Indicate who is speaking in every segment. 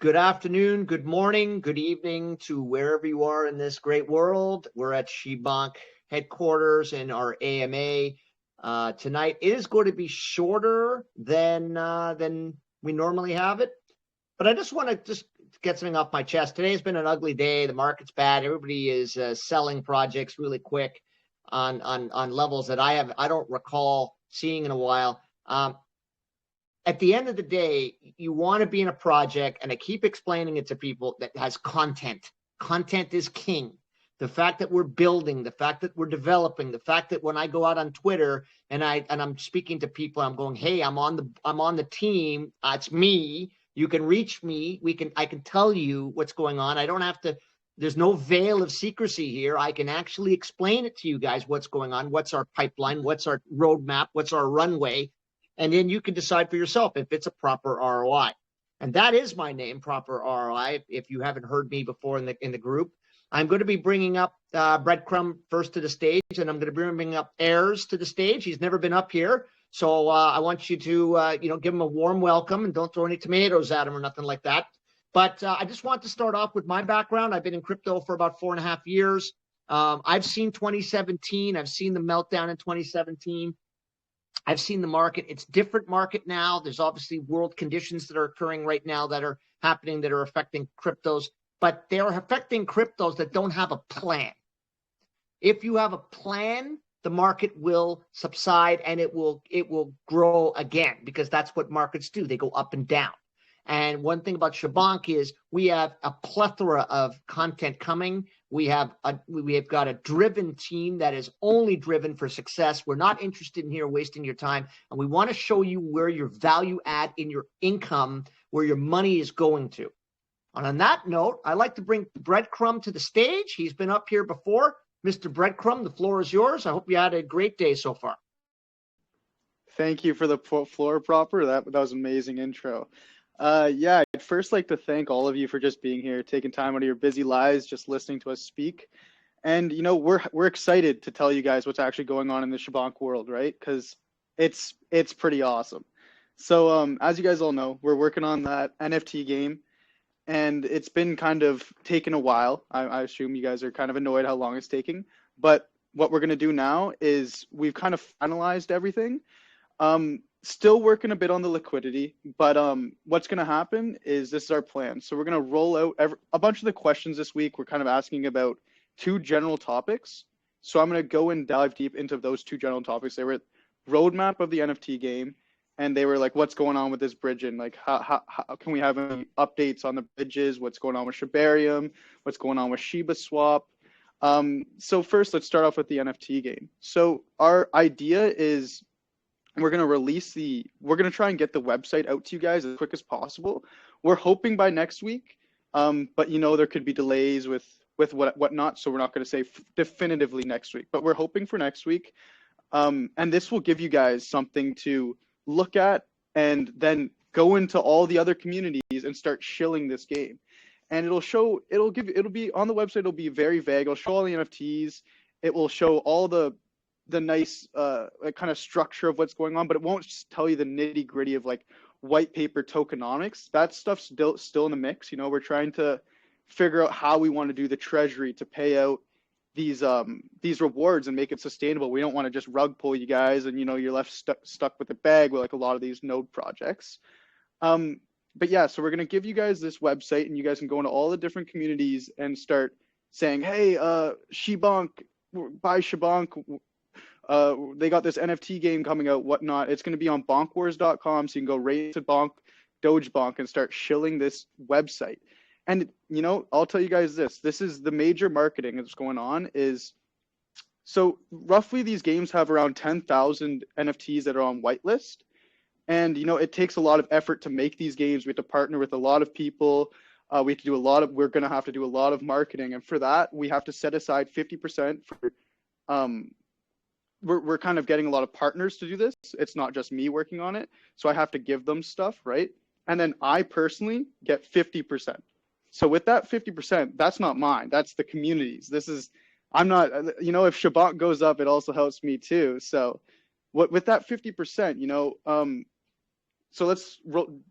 Speaker 1: Good afternoon, good morning, good evening to wherever you are in this great world. We're at Shibonk headquarters in our AMA. Tonight it is going to be shorter than we normally have it, but I just want to get something off my chest. Today's been an ugly day. The market's bad. Everybody is selling projects really quick on levels that I don't recall seeing in a while. At the end of the day, you want to be in a project, and I keep explaining it to people, that has content. Content is king. The fact that we're building, the fact that we're developing, the fact that when I go out on Twitter and I'm speaking to people, I'm going, hey, I'm on the team. It's me. You can reach me. I can tell you what's going on. I don't have to. There's no veil of secrecy here. I can actually explain it to you guys what's going on, what's our pipeline, what's our roadmap, what's our runway. And then you can decide for yourself if it's a proper ROI. And that is my name, Proper ROI. If you haven't heard me before in the group, I'm going to be bringing up Breadcrumb first to the stage, and I'm going to be bringing up Ayers to the stage. He's never been up here, so I want you to give him a warm welcome, and don't throw any tomatoes at him or nothing like that. But I just want to start off with my background. I've been in crypto for about 4.5 years. I've seen 2017. I've seen the meltdown in 2017. I've seen the market. It's different market now. There's obviously world conditions that are occurring right now that are happening that are affecting cryptos, but they're affecting cryptos that don't have a plan. If you have a plan, the market will subside and it will grow again, because that's what markets do. They go up and down. And one thing about Shibonk is we have a plethora of content coming. We have got a driven team that is only driven for success. We're not interested in here wasting your time, and we want to show you where your value add in your income, where your money is going to. And on that note, I'd like to bring Breadcrumb to the stage. He's been up here before. Mr. Breadcrumb, the floor is yours. I hope you had a great day so far.
Speaker 2: Thank you for the floor, Proper. That was an amazing intro. Yeah, I'd first like to thank all of you for just being here, taking time out of your busy lives, just listening to us speak. And, we're excited to tell you guys what's actually going on in the Shibonk world, right? Because it's pretty awesome. So as you guys all know, we're working on that NFT game, and it's been kind of taking a while. I assume you guys are kind of annoyed how long it's taking. But what we're going to do now is we've kind of finalized everything. Still working a bit on the liquidity, but what's going to happen is this is our plan. So we're going to roll out a bunch of the questions this week. We're kind of asking about two general topics. So I'm going to go and dive deep into those two general topics. They were roadmap of the NFT game, and they were like, what's going on with this bridging? Like, how can we have any updates on the bridges? What's going on with Shibarium? What's going on with Shiba Swap? So first, let's start off with the NFT game. So our idea is we're going to try and get the website out to you guys as quick as possible. We're hoping by next week, but there could be delays with whatnot, so we're not going to say definitively next week, but we're hoping for next week. And this will give you guys something to look at and then go into all the other communities and start shilling this game. And it'll be on the website. It'll be very vague. It'll show all the NFTs. It will show all the nice kind of structure of what's going on, but it won't tell you the nitty gritty of like white paper tokenomics. That stuff's still in the mix. We're trying to figure out how we want to do the treasury to pay out these rewards and make it sustainable. We don't want to just rug pull you guys and you're left stuck with the bag with like a lot of these node projects. But yeah, so we're going to give you guys this website, and you guys can go into all the different communities and start saying, hey, Shibonk, buy Shibonk. They got this NFT game coming out, whatnot. It's going to be on BonkWars.com, so you can go right to Dogebonk and start shilling this website. And, I'll tell you guys this is the major marketing that's going on is, so roughly these games have around 10,000 NFTs that are on whitelist. And, it takes a lot of effort to make these games. We have to partner with a lot of people. We're going to have to do a lot of marketing. And for that, we have to set aside 50% for, we're kind of getting a lot of partners to do this. It's not just me working on it. So I have to give them stuff, right? And then I personally get 50%. So with that 50%, that's not mine. That's the community's. I'm not, if Shibonk goes up, it also helps me too. So with that 50%, So let's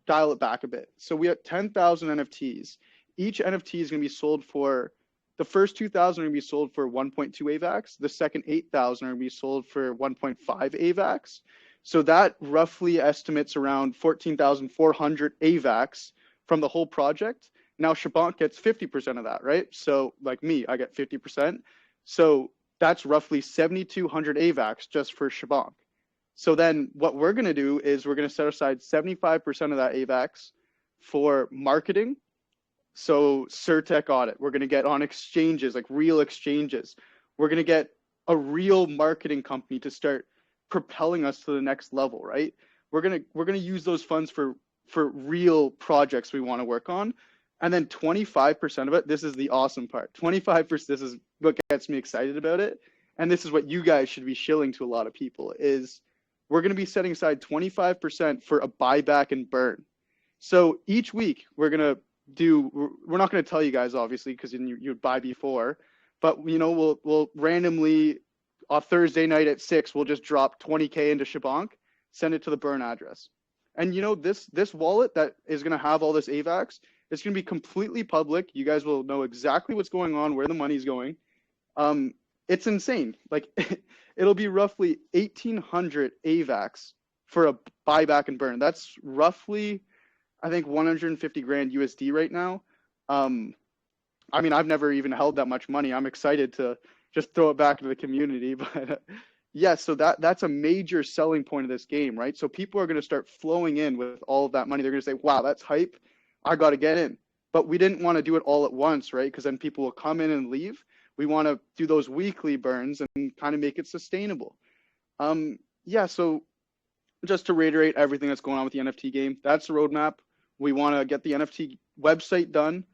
Speaker 2: dial it back a bit. So we have 10,000 NFTs. Each NFT is going to be sold for, the first 2,000 are going to be sold for 1.2 AVAX. The second 8,000 are going to be sold for 1.5 AVAX. So that roughly estimates around 14,400 AVAX from the whole project. Now Shibonk gets 50% of that, right? So like me, I get 50%. So that's roughly 7,200 AVAX just for Shibonk. So then what we're going to do is we're going to set aside 75% of that AVAX for marketing. So Surtech audit, we're going to get on exchanges, like real exchanges. We're going to get a real marketing company to start propelling us to the next level, right? We're going to use those funds for real projects we want to work on. And then 25% of it, this is the awesome part. 25%, this is what gets me excited about it. And this is what you guys should be shilling to a lot of people, is we're going to be setting aside 25% for a buyback and burn. So each week we're going to we're not going to tell you guys, obviously, because you'd buy before, but we'll randomly on Thursday night at 6, we'll just drop 20K into Shibonk, send it to the burn address. And this wallet that is going to have all this AVAX, it's going to be completely public. You guys will know exactly what's going on, where the money's going. It's insane. Like it'll be roughly 1,800 AVAX for a buyback and burn. That's roughly, I think, 150 grand USD right now. I mean, I've never even held that much money. I'm excited to just throw it back into the community. But yeah, so that's a major selling point of this game, right? So people are going to start flowing in with all of that money. They're going to say, wow, that's hype. I got to get in. But we didn't want to do it all at once, right? Because then people will come in and leave. We want to do those weekly burns and kind of make it sustainable. Yeah, so just to reiterate everything that's going on with the NFT game, that's the roadmap. We want to get the NFT website done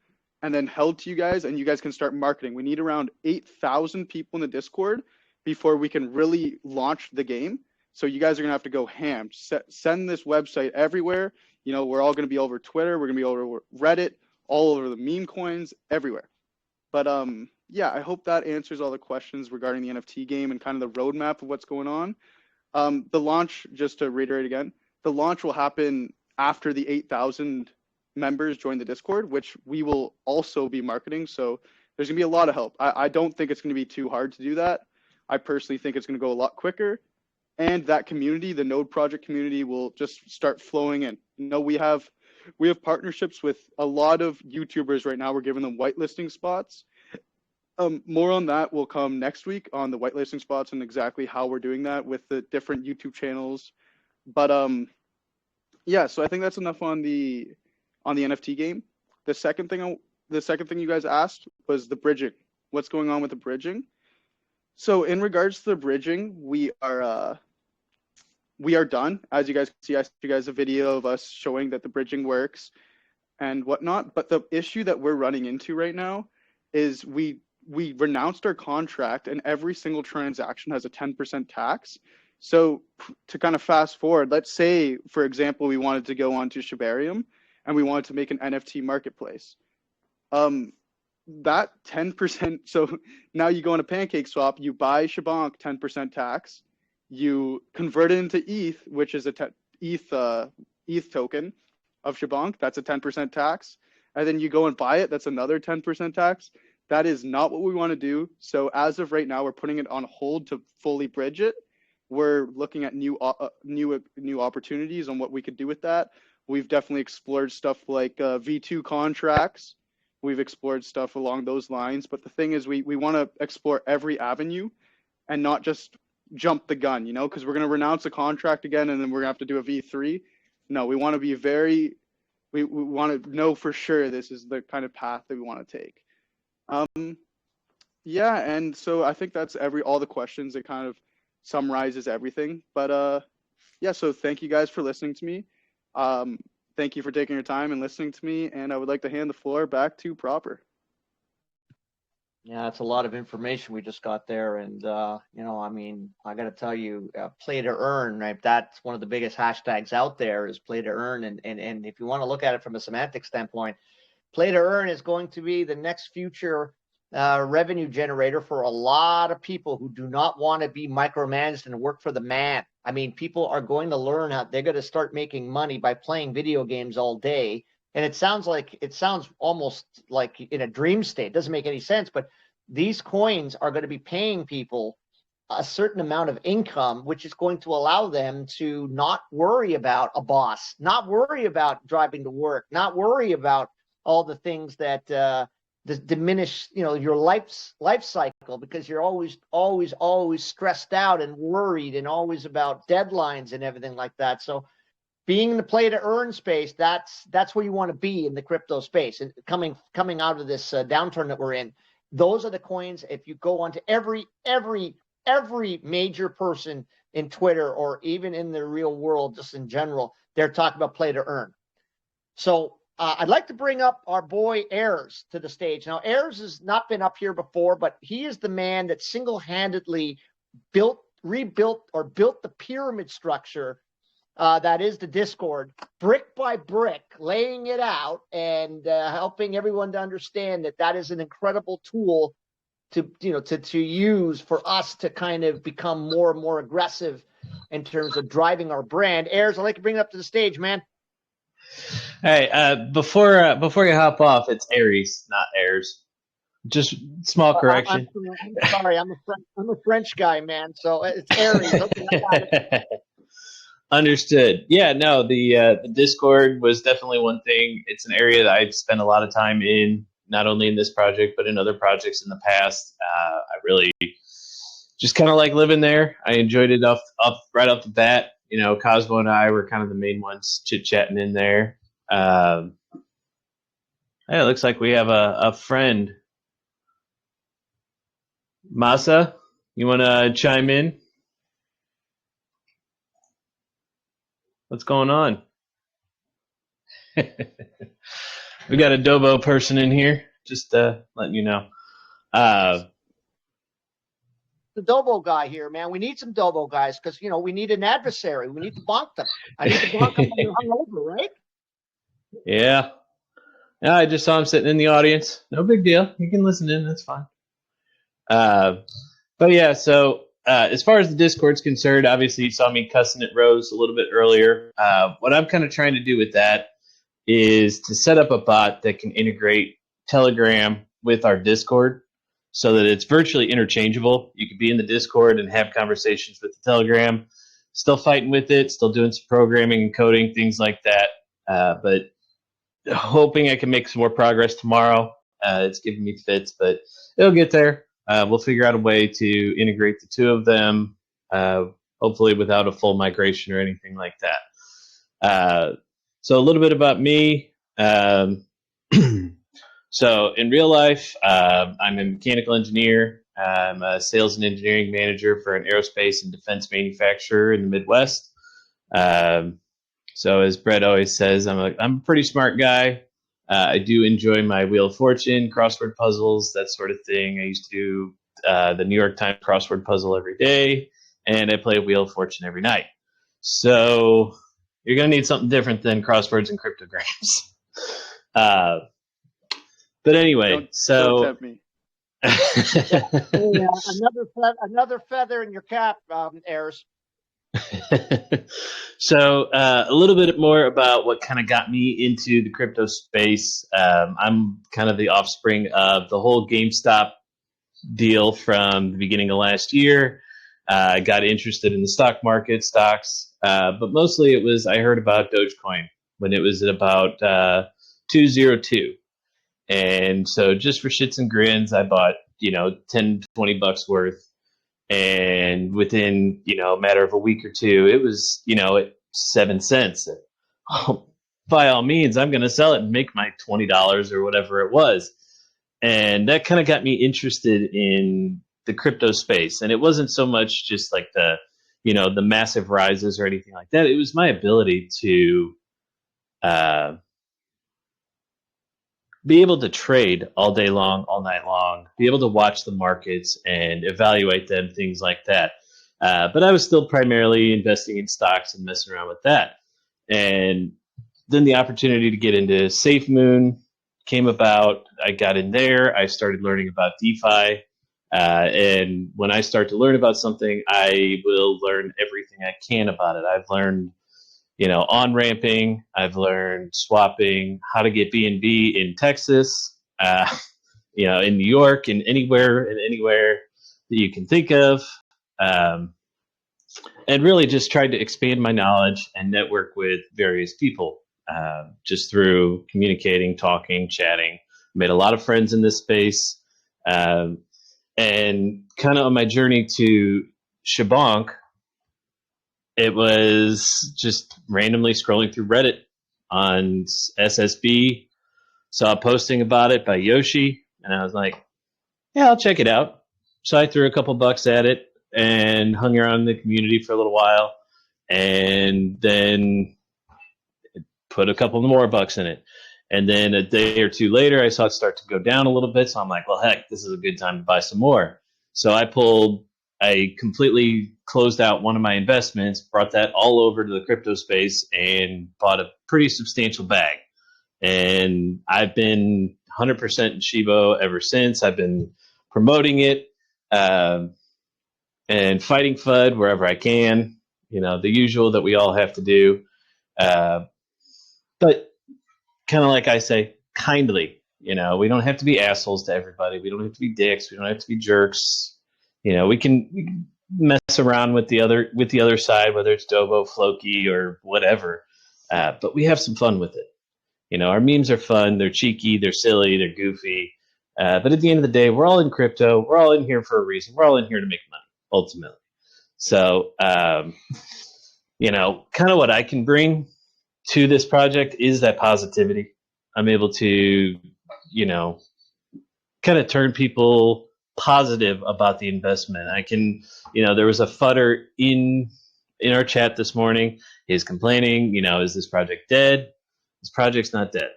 Speaker 2: and then held to you guys, and you guys can start marketing. We need around 8,000 people in the Discord before we can really launch the game. So you guys are going to have to go ham. Send this website everywhere. We're all going to be over Twitter. We're going to be over Reddit, all over the meme coins, everywhere. But yeah, I hope that answers all the questions regarding the NFT game and kind of the roadmap of what's going on. The launch, just to reiterate again, the launch will happen after the 8,000 members join the Discord, which we will also be marketing. So there's going to be a lot of help. I don't think it's going to be too hard to do that. I personally think it's going to go a lot quicker. And that community, the Node project community, will just start flowing in. We have partnerships with a lot of YouTubers right now. We're giving them whitelisting spots. More on that will come next week on the whitelisting spots and exactly how we're doing that with the different YouTube channels. But yeah, so I think that's enough on the NFT game. The second thing you guys asked was the bridging. What's going on with the bridging? So in regards to the bridging, we are done. As you guys can see, I sent you guys a video of us showing that the bridging works and whatnot. But the issue that we're running into right now is we renounced our contract and every single transaction has a 10% tax. So to kind of fast forward, let's say, for example, we wanted to go onto Shibarium and we wanted to make an NFT marketplace. That 10%, so now you go on a PancakeSwap, you buy Shibonk 10% tax, you convert it into ETH, which is a ETH token of Shibonk, that's a 10% tax, and then you go and buy it, that's another 10% tax. That is not what we want to do. So as of right now, we're putting it on hold to fully bridge it. We're looking at new opportunities on what we could do with that. We've definitely explored stuff like V2 contracts. We've explored stuff along those lines. But the thing is, we want to explore every avenue and not just jump the gun, because we're going to renounce a contract again and then we're going to have to do a V3. No, we want to be we want to know for sure this is the kind of path that we want to take. Yeah, and so I think that's all the questions. It kind of summarizes everything. But yeah, so thank you guys for listening to me. Thank you for taking your time and listening to me. And I would like to hand the floor back to Proper.
Speaker 1: Yeah, that's a lot of information we just got there. And, I mean, I got to tell you, play to earn, right? That's one of the biggest hashtags out there is play to earn. And if you want to look at it from a semantic standpoint, play to earn is going to be the next future revenue generator for a lot of people who do not want to be micromanaged and work for the man. I mean, people are going to learn how they're going to start making money by playing video games all day. And it sounds almost like in a dream state. It doesn't make any sense, but these coins are going to be paying people a certain amount of income, which is going to allow them to not worry about a boss, not worry about driving to work, not worry about all the things that diminish, your life cycle, because you're always stressed out and worried and always about deadlines and everything like that. So being in the play to earn space, that's where you want to be in the crypto space. And coming out of this downturn that we're in, those are the coins. If you go onto every major person in Twitter or even in the real world, just in general, they're talking about play to earn. So I'd like to bring up our boy Ayers to the stage. Now, Ayers has not been up here before, but he is the man that single-handedly rebuilt the pyramid structure that is the Discord, brick by brick, laying it out and helping everyone to understand that is an incredible tool to use for us to kind of become more and more aggressive in terms of driving our brand. Ayers, I'd like to bring it up to the stage, man.
Speaker 3: Hey, before you hop off, it's Aries, not Ayers. Just small correction.
Speaker 1: I'm sorry, I'm a French guy, man. So it's Aries. Okay, I got it.
Speaker 3: Understood. Yeah, no, the Discord was definitely one thing. It's an area that I've spent a lot of time in, not only in this project, but in other projects in the past. I really just kind of like living there. I enjoyed it right off the bat. Cosmo and I were kind of the main ones chit-chatting in there. Hey, it looks like we have a friend. Masa, you want to chime in? What's going on? We got a Dobo person in here, just letting you know.
Speaker 1: The Dobo guy here, man. We need some Dobo guys because, we need an adversary. We need to bonk them. I need to bonk them when they're hungover, right?
Speaker 3: Yeah. I just saw him sitting in the audience. No big deal. You can listen in. That's fine. But yeah, so as far as the Discord's concerned, obviously you saw me cussing at Rose a little bit earlier. What I'm kind of trying to do with that is to set up a bot that can integrate Telegram with our Discord so that it's virtually interchangeable. You could be in the Discord and have conversations with the Telegram, still fighting with it, still doing some programming and coding, things like that. But hoping I can make some more progress tomorrow. It's giving me fits, but it'll get there. We'll figure out a way to integrate the two of them, hopefully without a full migration or anything like that. So a little bit about me. So in real life, I'm a mechanical engineer. I'm a sales and engineering manager for an aerospace and defense manufacturer in the Midwest. So as Brett always says, I'm a pretty smart guy. I do enjoy my Wheel of Fortune, crossword puzzles, that sort of thing. I used to do the New York Times crossword puzzle every day, and I play Wheel of Fortune every night. So you're going to need something different than crosswords and cryptograms. But anyway,
Speaker 2: don't tempt me.
Speaker 1: Another feather in your cap, Ayers.
Speaker 3: So a little bit more about what kind of got me into the crypto space. I'm kind of the offspring of the whole GameStop deal from the beginning of last year. I got interested in the stock market, stocks, but mostly it was I heard about Dogecoin when it was at about 202. And so just for shits and grins, I bought, $10, $20 worth. And within, a matter of a week or two, it was, at 7 cents. Oh, by all means, I'm going to sell it and make my $20 or whatever it was. And that kind of got me interested in the crypto space. And it wasn't so much just like the massive rises or anything like that. It was my ability to be able to trade all day long, all night long, be able to watch the markets and evaluate them, things like that. But I was still primarily investing in stocks and messing around with that. And then the opportunity to get into SafeMoon came about. I got in there. I started learning about DeFi. And when I start to learn about something, I will learn everything I can about it. I've learned, on-ramping. I've learned swapping, how to get BNB in Texas, in New York, and anywhere that you can think of. And really just tried to expand my knowledge and network with various people, just through communicating, talking, chatting. Made a lot of friends in this space. And kind of on my journey to Shibonk, it was just randomly scrolling through Reddit on SSB, saw a posting about it by Yoshi, and I was like, yeah, I'll check it out. So I threw a couple bucks at it and hung around the community for a little while, and then put a couple more bucks in it. And then a day or two later, I saw it start to go down a little bit. So I'm like, well, heck, this is a good time to buy some more. So I completely closed out one of my investments, brought that all over to the crypto space, and bought a pretty substantial bag. And I've been 100% in Shibo ever since. I've been promoting it and fighting FUD wherever I can, the usual that we all have to do. But kind of like I say, kindly, we don't have to be assholes to everybody. We don't have to be dicks. We don't have to be jerks. We can mess around with the other side, whether it's Dobo, Floki, or whatever. But we have some fun with it. Our memes are fun. They're cheeky. They're silly. They're goofy. But at the end of the day, we're all in crypto. We're all in here for a reason. We're all in here to make money, ultimately. So, kind of what I can bring to this project is that positivity. I'm able to, kind of turn people positive about the investment. I can, there was a fudder in our chat this morning. He's complaining, is this project dead? This project's not dead.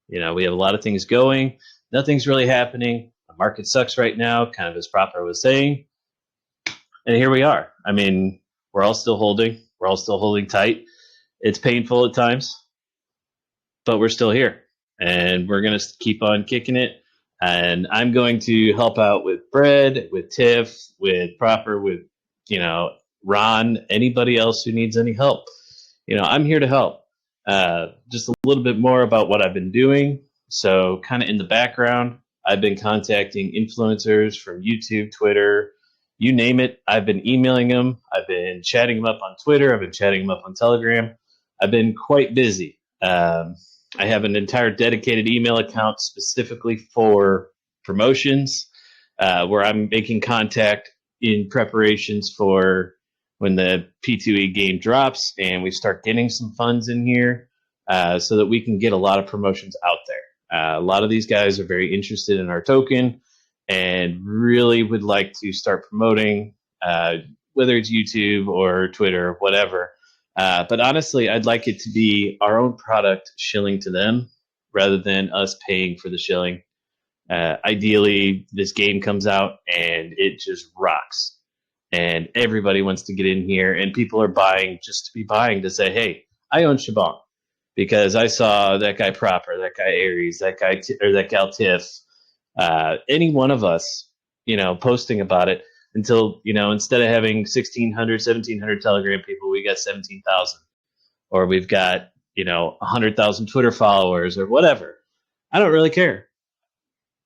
Speaker 3: We have a lot of things going. Nothing's really happening. The market sucks right now, kind of as Proper was saying. And here we are. I mean, we're all still holding. We're all still holding tight. It's painful at times, but we're still here. And we're going to keep on kicking it. And I'm going to help out with Bread, with Tiff, with Proper, with, Ron, anybody else who needs any help. I'm here to help. Just a little bit more about what I've been doing. So kind of in the background, I've been contacting influencers from YouTube, Twitter, you name it. I've been emailing them. I've been chatting them up on Twitter. I've been chatting them up on Telegram. I've been quite busy. I have an entire dedicated email account specifically for promotions, where I'm making contact in preparations for when the P2E game drops and we start getting some funds in here, so that we can get a lot of promotions out there. A lot of these guys are very interested in our token and really would like to start promoting, whether it's YouTube or Twitter or whatever. But honestly, I'd like it to be our own product shilling to them rather than us paying for the shilling. Ideally, this game comes out and it just rocks. And everybody wants to get in here, and people are buying just to be buying to say, hey, I own Shibonk because I saw that guy Proper, that guy Aries, that guy or that gal Tiff, any one of us, posting about it. Until, instead of having 1,600, 1,700 Telegram people, we got 17,000. Or we've got, 100,000 Twitter followers or whatever. I don't really care.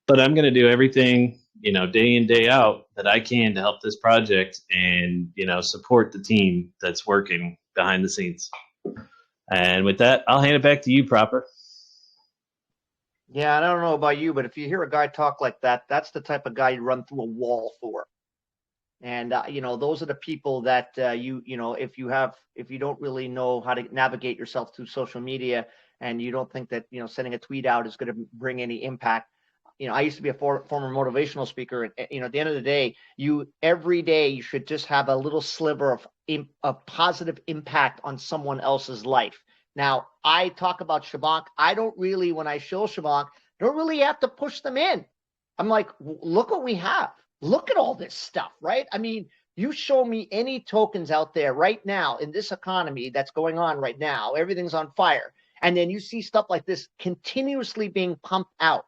Speaker 3: But I'm going to do everything, day in, day out that I can to help this project and, support the team that's working behind the scenes. And with that, I'll hand it back to you, Proper.
Speaker 1: Yeah, I don't know about you, but if you hear a guy talk like that, that's the type of guy you run through a wall for. And, those are the people that if you don't really know how to navigate yourself through social media and you don't think that, sending a tweet out is going to bring any impact. I used to be a former motivational speaker. And, at the end of the day, every day you should just have a little sliver of positive impact on someone else's life. Now, I talk about Shibonk. I don't really, when I show Shibonk, don't really have to push them in. I'm like, look what we have. Look at all this stuff, right? I mean, you show me any tokens out there right now in this economy that's going on right now. Everything's on fire. And then you see stuff like this continuously being pumped out.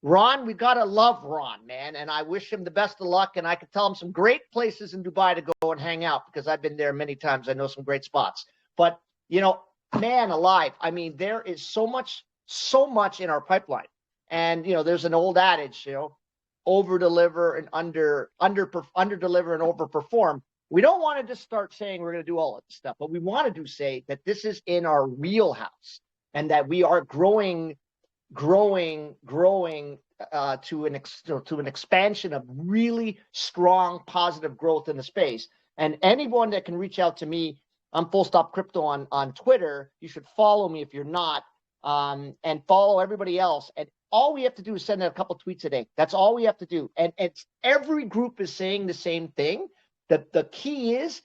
Speaker 1: Ron, we got to love Ron, man. And I wish him the best of luck. And I could tell him some great places in Dubai to go and hang out because I've been there many times. I know some great spots. But, man alive. I mean, there is so much in our pipeline. And, there's an old adage, over deliver and under deliver and over perform. We don't want to just start saying we're going to do all of this stuff, but we want to say that this is in our wheelhouse and that we are growing to an expansion of really strong positive growth in the space. And anyone that can reach out to me, I'm Full Stop Crypto on Twitter. You should follow me if you're not, and follow everybody else. And all we have to do is send out a couple tweets a day. That's all we have to do. And every group is saying the same thing. The key is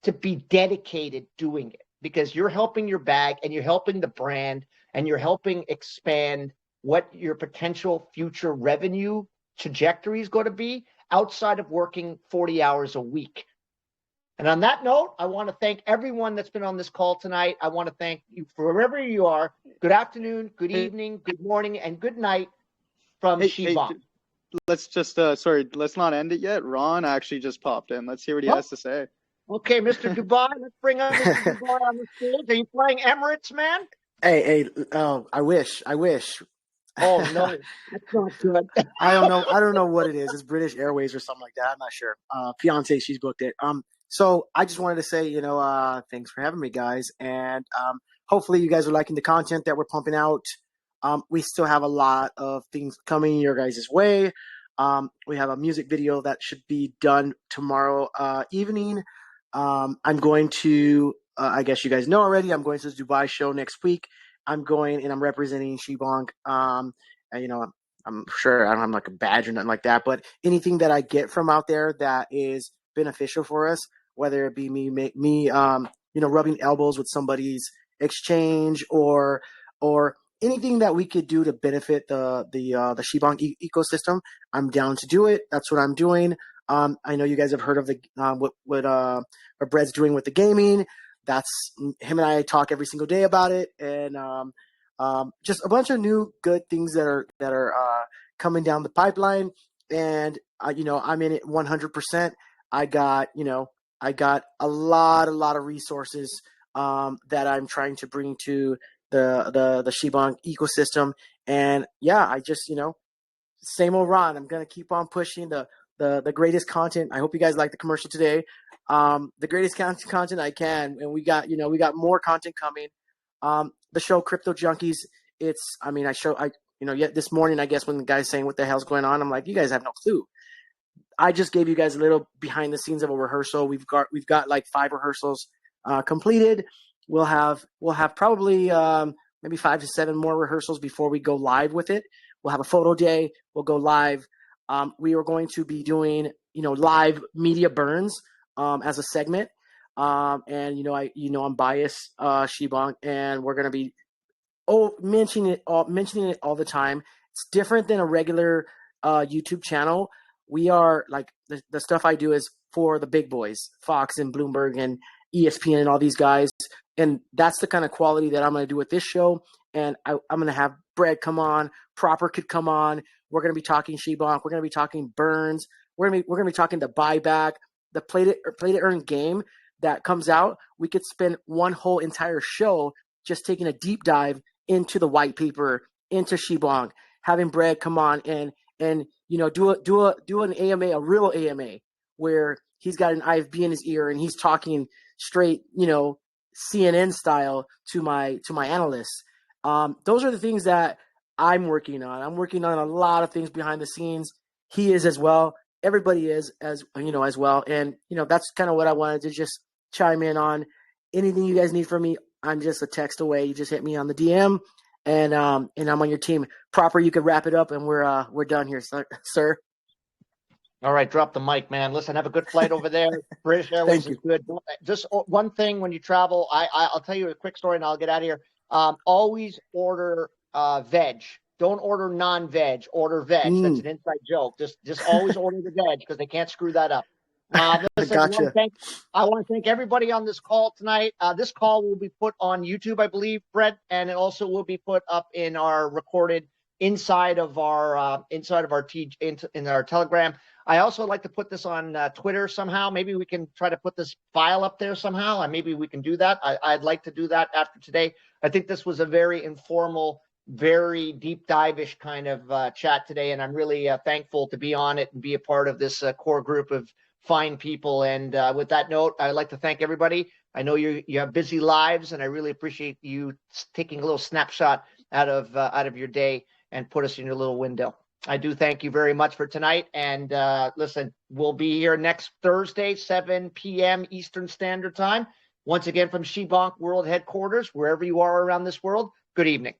Speaker 1: to be dedicated doing it, because you're helping your bag and you're helping the brand and you're helping expand what your potential future revenue trajectory is going to be outside of working 40 hours a week. And on that note, I want to thank everyone that's been on this call tonight. I want to thank you for wherever you are. Good afternoon, good evening, good morning, and good night from Shibonk.
Speaker 2: Let's just, let's not end it yet. Ron actually just popped in. Let's hear what he has to say.
Speaker 1: Okay, Mr. Dubai, let's bring up Mr. Dubai on the stage. Are you flying Emirates, man?
Speaker 4: Hey, I wish.
Speaker 1: Oh no, that's not good.
Speaker 4: I don't know what it is. It's British Airways or something like that. I'm not sure. Fiance, she's booked it. So I just wanted to say, thanks for having me, guys, and hopefully you guys are liking the content that we're pumping out. We still have a lot of things coming your guys' way. We have a music video that should be done tomorrow evening. I'm going to, I guess you guys know already, I'm going to the Dubai show next week. I'm going and I'm representing Shibonk. And, I'm sure I don't have like a badge or nothing like that, but anything that I get from out there that is beneficial for us, whether it be me, rubbing elbows with somebody's exchange or anything that we could do to benefit the Shibonk ecosystem, I'm down to do it. That's what I'm doing. I know you guys have heard of the what Brett's doing with the gaming. That's him and I talk every single day about it, and just a bunch of new good things that are coming down the pipeline. And I'm in it 100%. I got a lot of resources that I'm trying to bring to the Shibonk ecosystem. And yeah, I just same old Ron. I'm gonna keep on pushing the greatest content. I hope you guys like the commercial today. The greatest content I can, and we got more content coming. The show Crypto Junkies. This morning, I guess when the guy's saying what the hell's going on, I'm like, you guys have no clue. I just gave you guys a little behind the scenes of a rehearsal. We've got like 5 rehearsals completed. We'll have probably maybe 5 to 7 more rehearsals before we go live with it. We'll have a photo day. We'll go live. We are going to be doing live media burns as a segment. And I'm biased, Shibonk, and we're going to be mentioning it all the time. It's different than a regular YouTube channel. We are like the stuff I do is for the big boys, Fox and Bloomberg and ESPN and all these guys. And that's the kind of quality that I'm going to do with this show. And I'm going to have Brett come on, Proper could come on. We're going to be talking Shibonk. We're going to be talking burns. We're going to be talking the buyback, the play to earn game that comes out. We could spend one whole entire show just taking a deep dive into the white paper, into Shibonk, having Brett come on and do an AMA, a real AMA, where he's got an IFB in his ear and he's talking straight, CNN style to my analysts. Those are the things that I'm working on. I'm working on a lot of things behind the scenes. He is as well. Everybody is as well. And, that's kind of what I wanted to just chime in on. Anything you guys need from me, I'm just a text away. You just hit me on the DM and I'm on your team. Proper, you could wrap it up and we're done here, sir.
Speaker 1: All right, drop the mic, man. Listen, have a good flight over there. British Airways is good. Just one thing when you travel, I'll tell you a quick story and I'll get out of here. Always order veg. Don't order non-veg. Order veg. That's an inside joke. Just always order the veg because they can't screw that up. Listen,
Speaker 4: Gotcha.
Speaker 1: I want to thank everybody on this call tonight. This call will be put on YouTube, I believe, Brett, and it also will be put up in our recorded inside of our in our Telegram. I also like to put this on Twitter somehow. Maybe we can try to put this file up there somehow, and maybe we can do that. I'd like to do that after today. I think this was a very informal, very deep dive-ish kind of chat today, and I'm really thankful to be on it and be a part of this core group of fine people. And with that note, I'd like to thank everybody. I know you have busy lives, and I really appreciate you taking a little snapshot out of your day and put us in your little window. I do thank you very much for tonight. And listen, we'll be here next Thursday, 7 p.m. Eastern Standard Time. Once again from Shibonk World Headquarters, wherever you are around this world, good evening.